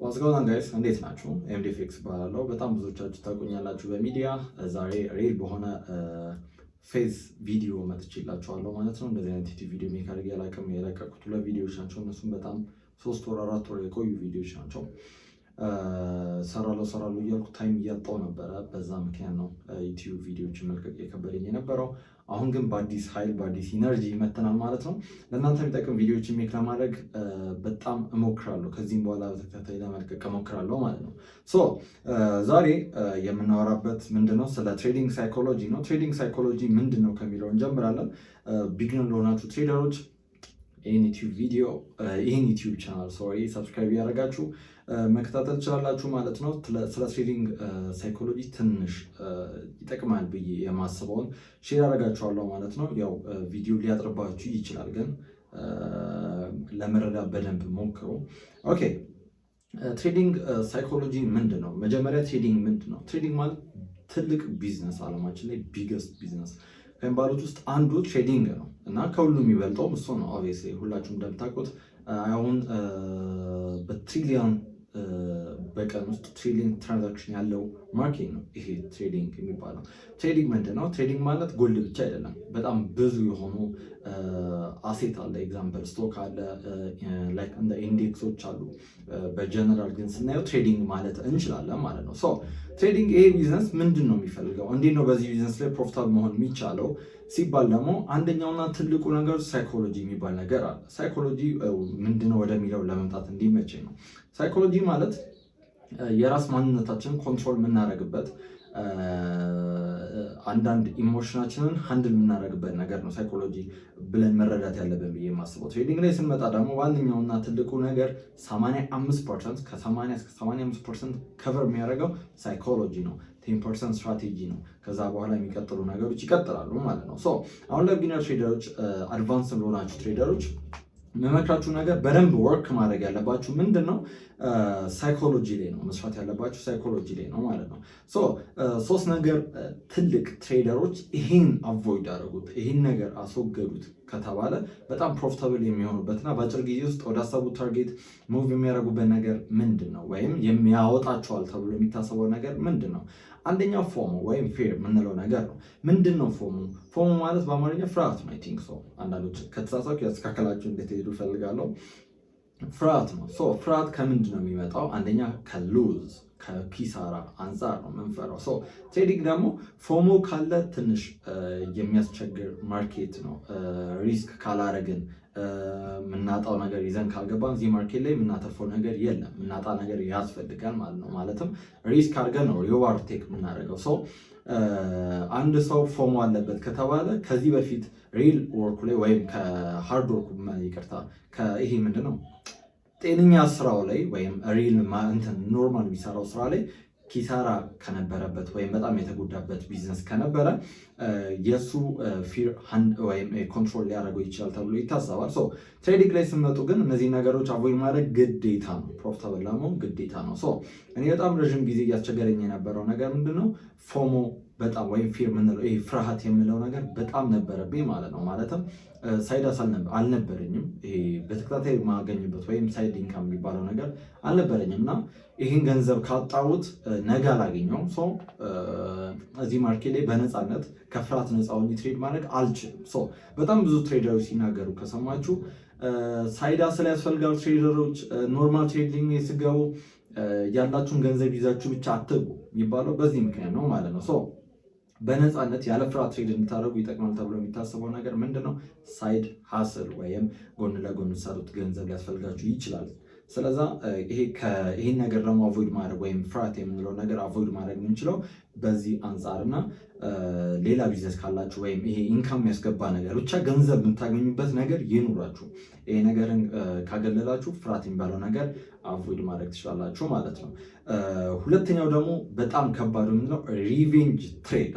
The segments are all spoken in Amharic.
ዋስጋውን ጋይስ እንዴት ናችሁ? ኤምዲፊክስ ባላለው በጣም ብዙዎቻችሁ ታውቁኛላችሁ በሚዲያ ዛሬ ሪል በሆነ ፌዝ ቪዲዮ መጥቼላችኋለሁ ማለት ነው። እንደዚህ አይነት ዩቲዩብ ቪዲዮ ሜክ አድርጌ አላውቅም። የለቀቁት ሁለት ቪዲዮዎች ናቸው። እነሱም በጣም 3 ወር 4 ወር የቆዩ ቪዲዮዎች ናቸው። ሰራለሁ እያልኩ ታይም እያጣሁ ነበረ። በዛ ምክንያት ነው ዩቲዩብ ቪዲዮዎችን መልቀቅ የከበደኝ የነበረው። አሁን ግን በአዲስ ኃይል በአዲስ ኢነርጂ መተናል ማለት ነው። ለእናንተ የሚጠቅም ቪዲዮዎችን ሜክ ለማድረግ በጣም እሞክራለሁ። ከዚህም በኋላ በተከታታይ ለመልቀቅ እሞክራለሁ ማለት ነው። ዛሬ የምናወራበት ምንድነው ስለ ትሬዲንግ ሳይኮሎጂ ነው። ትሬዲንግ ሳይኮሎጂ ምንድን ነው ከሚለው እንጀምራለን። ቢግነር ለሆናችሁ ትሬደሮች ይህን ዩቲዩብ ቻናል ሰብስክራይብ ያደረጋችሁ መከታተል ትችላላችሁ ማለት ነው። ስለ ትሬዲንግ ሳይኮሎጂ ትንሽ ይጠቅማል ብዬ የማስበውን ሼር አደርጋችኋለሁ ማለት ነው። ያው ቪዲዮ ሊያጥርባችሁ ይችላል፣ ግን ለመረዳት በደንብ ሞክሩ። ኦኬ፣ ትሬዲንግ ሳይኮሎጂ ምንድን ነው? መጀመሪያ ትሬዲንግ ምንድን ነው? ትሬዲንግ ማለት ትልቅ ቢዝነስ፣ አለማችን ላይ ቢገስት ቢዝነስ ከሚባሉት ውስጥ አንዱ ትሬዲንግ ነው እና ከሁሉም የሚበልጠውም እሱ ነው። ኦብቪየስሊ ሁላችሁም እንደምታውቁት አሁን በትሪሊዮን በቀን ውስጥ ትሪሊዮን ትራንዛክሽን ያለው ማርኬት ነው ይሄ ትሬዲንግ የሚባለው። ትሬዲንግ ምንድን ነው? ትሬዲንግ ማለት ጎልድ ብቻ አይደለም። በጣም ብዙ የሆኑ አሴት አለ። ኤግዛምፕል ስቶክ አለ፣ ላይክ እንደ ኢንዴክሶች አሉ። በጀነራል ግን ስናየው ትሬዲንግ ማለት እንችላለን ማለት ነው። ትሬዲንግ ይሄ ቢዝነስ ምንድን ነው የሚፈልገው? እንዴት ነው በዚህ ቢዝነስ ላይ ፕሮፊታብል መሆን የሚቻለው ሲባል ደግሞ አንደኛውና ትልቁ ነገር ሳይኮሎጂ የሚባል ነገር አለ። ሳይኮሎጂ ምንድነው ወደሚለው ለመምጣት እንዲመቸኝ ነው። ሳይኮሎጂ ማለት የራስ ማንነታችንን ኮንትሮል የምናደርግበት አንዳንድ ኢሞሽናችንን ሃንድል የምናደርግበት ነገር ነው ሳይኮሎጂ ብለን መረዳት ያለብን ብዬ የማስበው። ትሬዲንግ ላይ ስንመጣ ደግሞ ዋነኛውና ትልቁ ነገር 85% ከ80 እስከ 85% ከቨር የሚያደርገው ሳይኮሎጂ ነው። 10% ስትራቴጂ ነው። ከዛ በኋላ የሚቀጥሉ ነገሮች ይቀጥላሉ ማለት ነው። አሁን ለቢግነር ትሬደሮች፣ አድቫንስ ለሆናችሁ ትሬደሮች መመክራችሁ ነገር በደንብ ወርክ ማድረግ ያለባችሁ ምንድን ነው? ሳይኮሎጂ ላይ ነው መስራት ያለባችሁ፣ ሳይኮሎጂ ላይ ነው ማለት ነው። ሶስት ነገር ትልቅ ትሬደሮች ይህን አቮይድ አደረጉት፣ ይህን ነገር አስወገዱት ከተባለ በጣም ፕሮፊታብል የሚሆኑበትና በአጭር ጊዜ ውስጥ ወደ አሰቡት ታርጌት ሙቭ የሚያደርጉበት ነገር ምንድን ነው? ወይም የሚያወጣቸዋል ተብሎ የሚታሰበው ነገር ምንድን ነው? አንደኛው ፎሞ ወይም ፌር የምንለው ነገር ነው። ምንድን ነው ፎሞ? ፎሞ ማለት በአማርኛ ፍርሃት ነው። አይ ቲንክ ሶ። አንዳንዶች ከተሳሳቱ ያስተካከላችሁ እንድትሄዱ እፈልጋለሁ። ፍርሃት ነው። ፍርሃት ከምንድን ነው የሚመጣው? አንደኛ ከሉዝ ከኪሳራ አንጻር ነው የምንፈራው። ትሬዲንግ ደግሞ ፎሞ ካለ ትንሽ የሚያስቸግር ማርኬት ነው። ሪስክ ካላረግን የምናጣው ነገር ይዘን ካልገባን እዚህ ማርኬት ላይ የምናተርፈው ነገር የለም። የምናጣ ነገር ያስፈልጋል ማለት ነው። ማለትም ሪስክ አድርገን ነው ሪዋርድ ቴክ የምናደርገው። አንድ ሰው ፎሞ አለበት ከተባለ ከዚህ በፊት ሪል ወርኩ ላይ ወይም ከሃርድ ወርኩ ይቅርታ፣ ይሄ ምንድን ነው ጤነኛ ስራው ላይ ወይም ሪል ኖርማል የሚሰራው ስራ ላይ ኪሳራ ከነበረበት ወይም በጣም የተጎዳበት ቢዝነስ ከነበረ የእሱ ፊር ወይም ኮንትሮል ሊያደርገው ይችላል ተብሎ ይታሰባል። ትሬዲንግ ላይ ስንመጡ ግን እነዚህ ነገሮች አቮይድ ማድረግ ግዴታ ነው። ፕሮፊታብል ለመሆን ግዴታ ነው። እኔ በጣም ረዥም ጊዜ እያስቸገረኝ የነበረው ነገር ምንድነው? ፎሞ በጣም ወይም ፊር የምንለው ይሄ ፍርሃት የምንለው ነገር በጣም ነበረብኝ ማለት ነው። ማለትም ሳይዳስ አልነበረኝም። ይሄ በተከታታይ የማገኝበት ወይም ሳይድ ኢንካም የሚባለው ነገር አልነበረኝም እና ይህን ገንዘብ ካጣሁት ነገ አላገኘውም። እዚህ ማርኬት ላይ በነፃነት ከፍርሃት ነፃ ሆኜ ትሬድ ማድረግ አልችልም። በጣም ብዙ ትሬደሮች ሲናገሩ ከሰማችሁ ሳይዳ ስለያስፈልጋሉ ትሬደሮች ኖርማል ትሬዲንግ ስገቡ ያላችሁን ገንዘብ ይዛችሁ ብቻ አትጉ የሚባለው በዚህ ምክንያት ነው ማለት ነው። በነፃነት ያለ ፍርሃት ትሬድ እንድታደርጉ ይጠቅማል ተብሎ የሚታሰበው ነገር ምንድነው? ሳይድ ሀስል ወይም ጎን ለጎን የምትሰሩት ገንዘብ ሊያስፈልጋችሁ ይችላል። ስለዛ ይሄን ነገር ደግሞ አቮይድ ማድረግ ወይም ፍርሃት የምንለው ነገር አቮይድ ማድረግ የምንችለው በዚህ አንጻርና ሌላ ቢዝነስ ካላችሁ ወይም ይሄ ኢንካም ያስገባ ነገር ብቻ ገንዘብ የምታገኙበት ነገር ይኑራችሁ። ይሄ ነገርን ካገለላችሁ ፍርሃት የሚባለው ነገር አቮይድ ማድረግ ትችላላችሁ ማለት ነው። ሁለተኛው ደግሞ በጣም ከባዱ ምንድነው? ሪቬንጅ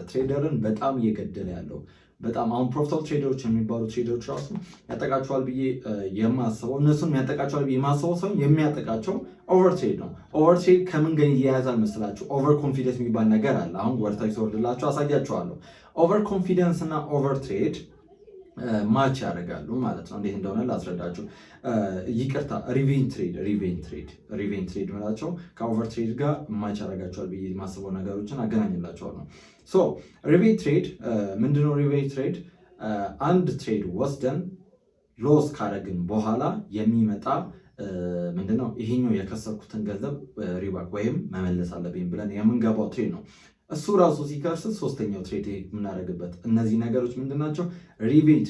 ትሬደርን በጣም እየገደለ ያለው በጣም አሁን ፕሮፊታብል ትሬደሮች የሚባሉ ትሬደሮች ራሱ ያጠቃቸዋል ብዬ የማስበው እነሱን ያጠቃቸዋል ብዬ የማስበው ሰው የሚያጠቃቸው ኦቨርትሬድ ነው። ኦቨርትሬድ ከምን ጋር ይያያዛል መስላችሁ? ኦቨር ኮንፊደንስ የሚባል ነገር አለ። አሁን ወርታች ወርድላችሁ አሳያችኋለሁ። ኦቨር ኮንፊደንስ እና ኦቨርትሬድ ማች ያደርጋሉ ማለት ነው። እንዴት እንደሆነ ላስረዳችሁ። ይቅርታ፣ ሪቬን ትሬድ ምላቸው ከኦቨር ትሬድ ጋር ማች ያደርጋቸዋል ብዬ የማስበው ነገሮችን አገናኝላቸዋል ነው። ሶ ሪቬን ትሬድ ምንድነው? ሪቬን ትሬድ አንድ ትሬድ ወስደን ሎስ ካረግን በኋላ የሚመጣ ምንድነው? ይሄኛው የከሰርኩትን ገንዘብ ሪባክ ወይም መመለስ አለብኝ ብለን የምንገባው ትሬድ ነው። እሱ ራሱ ሲከርስ ሶስተኛው ትሬድ የምናደርግበት እነዚህ ነገሮች ምንድናቸው? ሪቬን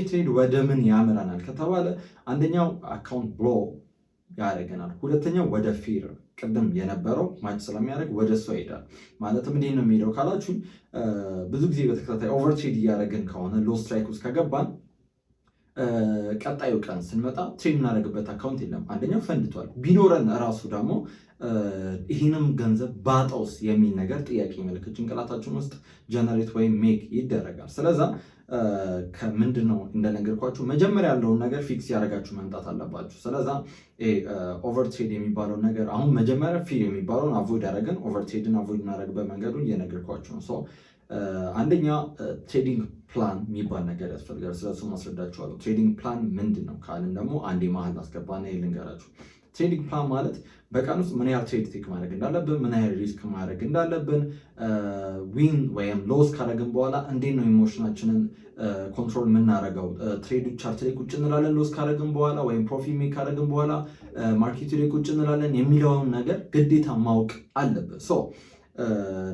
ትሬድ ወደ ምን ያመራናል ከተባለ አንደኛው አካውንት ብሎ ያደርገናል። ሁለተኛው ወደ ፊር ቅድም የነበረው ማች ስለሚያደርግ ወደ እሱ ይሄዳል። ማለትም እንዴት ነው የሚሄደው ካላችሁ ብዙ ጊዜ በተከታታይ ኦቨር ትሬድ እያደረግን ከሆነ ሎ ስትራይክ ውስጥ ከገባን ቀጣዩ ቀን ስንመጣ ትሬድ የምናደርግበት አካውንት የለም። አንደኛው ፈንድቷል። ቢኖረን እራሱ ደግሞ ይህንም ገንዘብ ባጣውስ የሚል ነገር ጥያቄ ምልክት ጭንቅላታችን ውስጥ ጀነሬት ወይም ሜክ ይደረጋል። ስለዛ ከምንድን ነው እንደነገርኳችሁ መጀመሪያ ያለውን ነገር ፊክስ ያደረጋችሁ መምጣት አለባችሁ። ስለዛ ኦቨር ትሬድ የሚባለውን ነገር አሁን መጀመሪያ ፊር የሚባለውን አቮይድ ያደረግን ኦቨር ትሬድን አቮይድ እናደረግበት መንገዱን እየነገርኳችሁ ነው። አንደኛ ትሬዲንግ ፕላን የሚባል ነገር ያስፈልጋል። ስለሱ ማስረዳችኋለሁ። ትሬዲንግ ፕላን ምንድን ነው ካልን ደግሞ አንዴ መሀል አስገባና ልንገራችሁ። ትሬዲንግ ፕላን ማለት በቀን ውስጥ ምን ያህል ትሬድ ቴክ ማድረግ እንዳለብን፣ ምን ያህል ሪስክ ማድረግ እንዳለብን፣ ዊን ወይም ሎስ ካደረግን በኋላ እንዴት ነው ኢሞሽናችንን ኮንትሮል የምናደርገው። ትሬዱ ቻርት ላይ ቁጭ እንላለን ሎስ ካደረግን በኋላ ወይም ፕሮፊት ሜክ ካደረግን በኋላ ማርኬቱ ላይ ቁጭ እንላለን የሚለውን ነገር ግዴታ ማወቅ አለብን።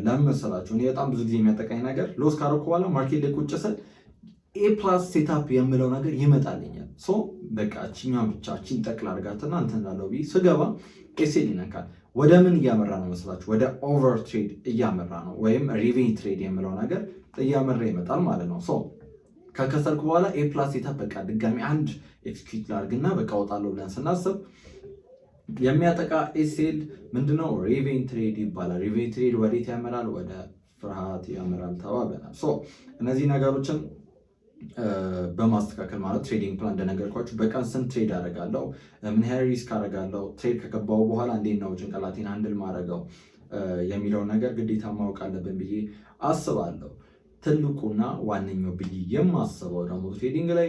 ለምን መሰላችሁ? እኔ በጣም ብዙ ጊዜ የሚያጠቃኝ ነገር ሎስ ካደረኩ በኋላ ማርኬት ላይ ቁጭ ስል ኤ+ ሴታፕ የምለው ነገር ይመጣልኛል። በቃ እችኛዋ ብቻ እችን ጠቅላ አድርጋትና እንትን ላለው ብዬ ስገባ ኤሴል ይነካል። ወደ ምን እያመራ ነው መስላችሁ? ወደ ኦቨር ትሬድ እያመራ ነው፣ ወይም ሪቬን ትሬድ የምለው ነገር እያመራ ይመጣል ማለት ነው። ከከሰርኩ በኋላ ኤ+ ሴታፕ በቃ ድጋሚ አንድ ኤክስኪዩት ላድርግና በቃ እወጣለሁ ብለን ስናስብ የሚያጠቃ ኤሴል ምንድነው? ሪቬን ትሬድ ይባላል። ሪቬን ትሬድ ወዴት ያመራል? ወደ ፍርሃት ያመራል ተባብለናል። እነዚህ ነገሮችን በማስተካከል ማለት ትሬዲንግ ፕላን እንደነገርኳችሁ በቀን ስንት ትሬድ አደርጋለሁ፣ ምን ያህል ሪስክ አደርጋለሁ፣ ትሬድ ከገባው በኋላ እንዴት ነው ጭንቅላቴን አንድል ማድረገው የሚለው ነገር ግዴታ ማወቅ አለብን ብዬ አስባለሁ። ትልቁና ዋነኛው ብዬ የማስበው ደግሞ ትሬዲንግ ላይ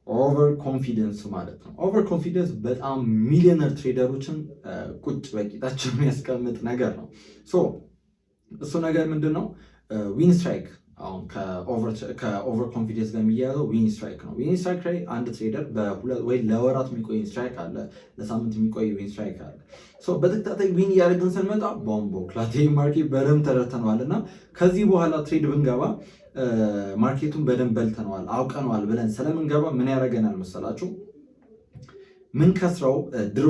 ኦቨር ኮንፊደንስ ማለት ነው። ኦቨር ኮንፊደንስ በጣም ሚሊዮነር ትሬደሮችን ቁጭ በቂጣቸው የሚያስቀምጥ ነገር ነው። እሱ ነገር ምንድን ነው? ዊን ስትራይክ። አሁን ከኦቨር ኮንፊደንስ ጋር የሚያያዘው ዊን ስትራይክ ነው። ዊን ስትራይክ ላይ አንድ ትሬደር ወይ ለወራት የሚቆይ ዊን ስትራይክ አለ፣ ለሳምንት የሚቆይ ዊን ስትራይክ አለ። በተከታታይ ዊን እያደረግን ስንመጣ ቦምቦ ክላቴ ማርኬት በደንብ ተረድተነዋል እና ከዚህ በኋላ ትሬድ ብንገባ ማርኬቱን በደንብ በልተነዋል አውቀነዋል ብለን ስለምንገባ ምን ያደርገናል መሰላችሁ? ምን ከስረው ድሮ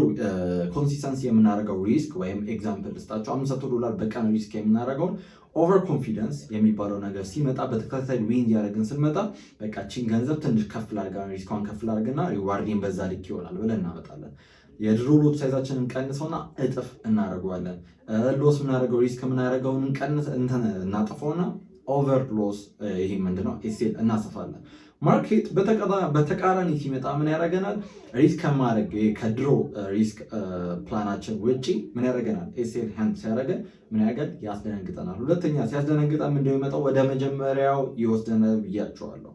ኮንሲስተንሲ የምናደርገው ሪስክ ወይም ኤግዛምፕል ልስጣችሁ፣ $500 በቀን ሪስክ የምናደርገውን ኦቨር ኮንፊደንስ የሚባለው ነገር ሲመጣ በተከታታይ ዊን እያደረግን ስንመጣ በቃ ቺን ገንዘብ ትንሽ ከፍ ላድርጋ፣ ሪስኳን ከፍ ላድርግና ሪዋርዲን በዛ ልክ ይሆናል ብለን እናመጣለን። የድሮ ሎት ሳይዛችንን ቀንሰውና እጥፍ እናደርገዋለን። ሎስ የምናደርገው ሪስክ የምናደርገውን እናጥፈውና ኦቨር ሎስ ይሄ ምንድነው ኤሴል እናሰፋለን። ማርኬት በተቃራኒ ሲመጣ ምን ያደርገናል? ሪስክ ከማድረግ ከድሮ ሪስክ ፕላናችን ውጪ ምን ያደርገናል? ኤሴል ሃንድ ሲያደርገን ምን ያደርጋል? ያስደነግጠናል። ሁለተኛ ሲያስደነግጠን ምንድነው የሚመጣው? ወደ መጀመሪያው ይወስደናል ብያቸዋለሁ።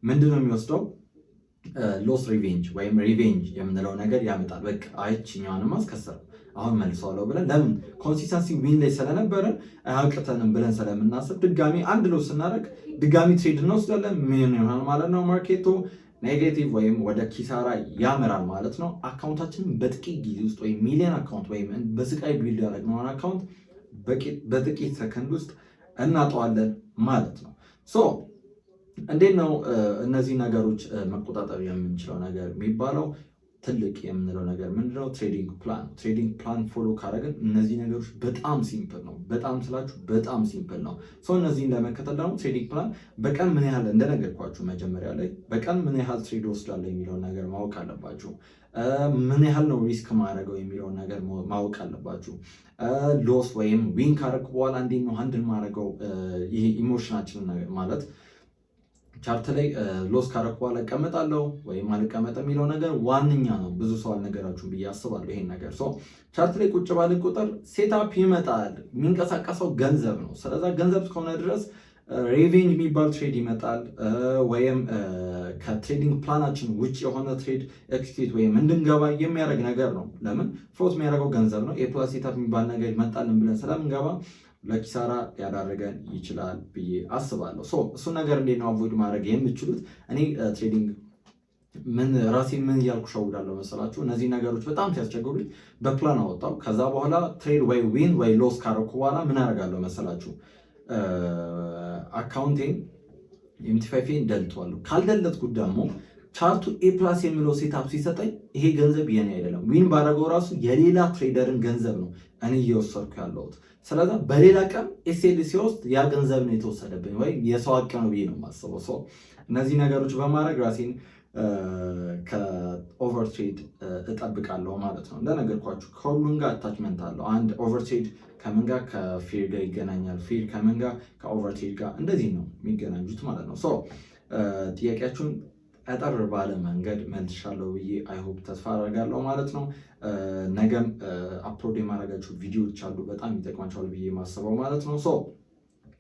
ምንድነው የሚወስደው? ሎስ ሪቬንጅ ወይም ሪቬንጅ የምንለው ነገር ያመጣል። በቃ አይችኛዋንም አስከሰር አሁን መልሰዋለሁ ብለን ለምን ኮንሲስተንሲ ዊን ላይ ስለነበረን አያቅተንም ብለን ስለምናስብ ድጋሚ አንድ ሎስ ስናደርግ ድጋሚ ትሬድ እንወስዳለን። ምን ይሆናል ማለት ነው? ማርኬቱ ኔጌቲቭ ወይም ወደ ኪሳራ ያመራል ማለት ነው። አካውንታችንን በጥቂት ጊዜ ውስጥ ወይም ሚሊዮን አካውንት ወይም በስቃይ ቢልድ ያደረግነውን አካውንት በጥቂት ሰከንድ ውስጥ እናጠዋለን ማለት ነው። እንዴት ነው እነዚህ ነገሮች መቆጣጠር የምንችለው ነገር የሚባለው? ትልቅ የምንለው ነገር ምንድነው? ትሬዲንግ ፕላን ፎሎ ካደረግን እነዚህ ነገሮች በጣም ሲምፕል ነው። በጣም ስላችሁ በጣም ሲምፕል ነው። እነዚህን ለመከተል ደግሞ ትሬዲንግ ፕላን በቀን ምን ያህል እንደነገርኳችሁ መጀመሪያ ላይ በቀን ምን ያህል ትሬድ ወስዳለሁ የሚለውን ነገር ማወቅ አለባችሁ። ምን ያህል ነው ሪስክ ማድረገው የሚለውን ነገር ማወቅ አለባችሁ። ሎስ ወይም ዊን ካደረግኩ በኋላ እንዴት ነው ሃንድል ማድረገው? ይሄ ኢሞሽናችንን ማለት ቻርት ላይ ሎስ ካረኩ በኋላ እቀመጣለሁ ወይም አልቀመጥም የሚለው ነገር ዋነኛ ነው። ብዙ ሰው አልነገራችሁም ብዬ አስባለሁ ይሄን ነገር። ቻርት ላይ ቁጭ ባለ ቁጥር ሴታፕ ይመጣል። የሚንቀሳቀሰው ገንዘብ ነው። ስለዛ ገንዘብ እስከሆነ ድረስ ሬቬንጅ የሚባል ትሬድ ይመጣል፣ ወይም ከትሬዲንግ ፕላናችን ውጭ የሆነ ትሬድ ኤክስኪዩት ወይም እንድንገባ የሚያደርግ ነገር ነው። ለምን ፍሎት የሚያደርገው ገንዘብ ነው። ኤፕላስ ሴታፕ የሚባል ነገር ይመጣልን ብለን ስለምንገባ ለኪሳራ ያዳረገን ይችላል ብዬ አስባለሁ። እሱን ነገር እንዴት ነው አቮይድ ማድረግ የምችሉት? እኔ ትሬዲንግ ራሴን ምን እያልኩ ሸውዳለሁ መሰላችሁ? እነዚህ ነገሮች በጣም ሲያስቸግሩኝ በፕላን አወጣው። ከዛ በኋላ ትሬድ ወይ ዊን ወይ ሎስ ካረኩ በኋላ ምን አደርጋለሁ መሰላችሁ? አካውንቴን ኤምቲ5 ደልተዋለሁ። ካልደለትኩት ደግሞ ቻርቱ ኤ ፕላስ የሚለው ሴታፕ ሲሰጠኝ ይሄ ገንዘብ የኔ አይደለም። ዊን ባደረገው ራሱ የሌላ ትሬደርን ገንዘብ ነው እኔ እየወሰድኩ ያለሁት። ስለዚህ በሌላ ቀን ኤስኤል ሲወስድ ያ ገንዘብ ነው የተወሰደብኝ ወይም የሰው አቅ ነው ብዬ ነው የማስበው። እነዚህ ነገሮች በማድረግ ራሴን ከኦቨርትሬድ እጠብቃለሁ ማለት ነው። እንደነገርኳችሁ ከሁሉም ጋር አታችመንት አለው። አንድ ኦቨርትሬድ ከምን ጋር ከፌር ጋር ይገናኛል። ፌር ከምን ጋር ከኦቨርትሬድ ጋር እንደዚህ ነው የሚገናኙት ማለት ነው። ጥያቄያችሁን አጠር ባለ መንገድ መልሻለሁ ብዬ አይሆፕ ተስፋ አደርጋለሁ ማለት ነው። ነገም አፕሎድ የማድረጋቸው ቪዲዮዎች አሉ በጣም ይጠቅማቸዋል ብዬ የማስበው ማለት ነው።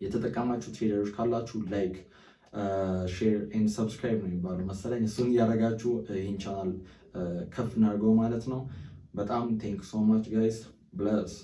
የተጠቀማችሁ ትሬደሮች ካላችሁ ላይክ፣ ሼር ኤንድ ሰብስክራይብ ነው የሚባለው መሰለኝ። እሱን እያደረጋችሁ ይህን ቻናል ከፍ እናድርገው ማለት ነው። በጣም ቴንክ ሶ ማች ጋይስ ብለስ